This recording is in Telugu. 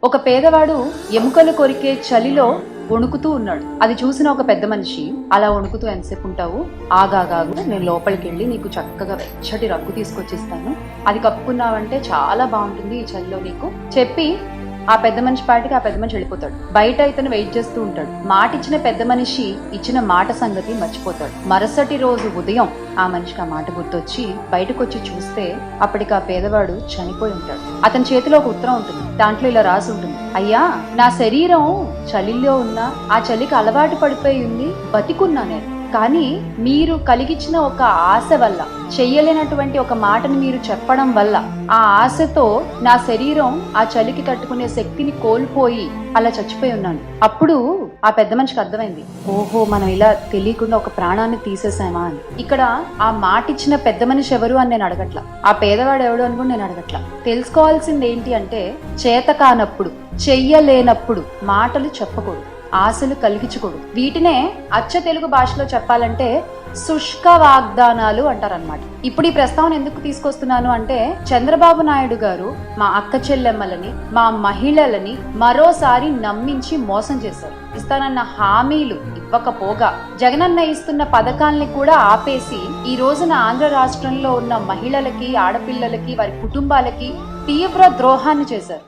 ఒక పేదవాడు ఎముకలు కొరికే చలిలో వణుకుతూ ఉన్నాడు. అది చూసిన ఒక పెద్ద మనిషి, అలా వణుకుతూ ఎంతసేపు ఉంటావు, ఆగాగాగు, నేను లోపలికి వెళ్ళి నీకు చక్కగా వెచ్చటి రగ్గు తీసుకొచ్చిస్తాను, అది కప్పుకున్నావంటే చాలా బాగుంటుంది ఈ చలిలో నీకు చెప్పి ఆ పెద్ద మనిషి పాటికి ఆ పెద్ద మనిషి వెళ్ళిపోతాడు. బయట ఇతను వెయిట్ చేస్తూ ఉంటాడు. మాట ఇచ్చిన పెద్ద మనిషి ఇచ్చిన మాట సంగతి మర్చిపోతాడు. మరుసటి రోజు ఉదయం ఆ మనిషికి ఆ మాట గుర్తొచ్చి బయటకు వచ్చి చూస్తే అప్పటికి ఆ పేదవాడు చనిపోయి ఉంటాడు. అతని చేతిలో ఒక ఉత్తరం ఉంటుంది. దాంట్లో ఇలా రాసి ఉంటుంది, అయ్యా, నా శరీరం చలిలో ఉన్న ఆ చలికి అలవాటు పడిపోయి ఉంది, బతికున్నా నేను. కానీ మీరు కలిగించిన ఒక ఆశ వల్ల, చెయ్యలేనటువంటి ఒక మాటని మీరు చెప్పడం వల్ల, ఆ ఆశతో నా శరీరం ఆ చలికి తట్టుకునే శక్తిని కోల్పోయి అలా చచ్చిపోయి ఉన్నాను. అప్పుడు ఆ పెద్ద మనిషికి అర్థమైంది, ఓహో, మనం ఇలా తెలియకుండా ఒక ప్రాణాన్ని తీసేసామా అని. ఇక్కడ ఆ మాట ఇచ్చిన పెద్ద మనిషి ఎవరు అని నేను అడగట్లా, ఆ పేదవాడు ఎవడు అని కూడా నేను అడగట్లా. తెలుసుకోవాల్సింది ఏంటి అంటే, చేత కానప్పుడు, చెయ్యలేనప్పుడు మాటలు చెప్పకూడదు, ఆశలు కలిగించకూడదు. వీటినే అచ్చ తెలుగు భాషలో చెప్పాలంటే శుష్క వాగ్దానాలు అంటారనమాట. ఇప్పుడు ఈ ప్రస్తావన ఎందుకు తీసుకొస్తున్నాను అంటే, చంద్రబాబు నాయుడు గారు మా అక్క చెల్లెమ్మలని, మా మహిళలని మరోసారి నమ్మించి మోసం చేశారు. ఇస్తానన్న హామీలు ఇవ్వకపోగా, జగనన్న ఇస్తున్న పథకాల్ని కూడా ఆపేసి ఈ రోజున ఆంధ్ర రాష్ట్రంలో ఉన్న మహిళలకి, ఆడపిల్లలకి, వారి కుటుంబాలకి తీవ్ర ద్రోహాన్ని చేశారు.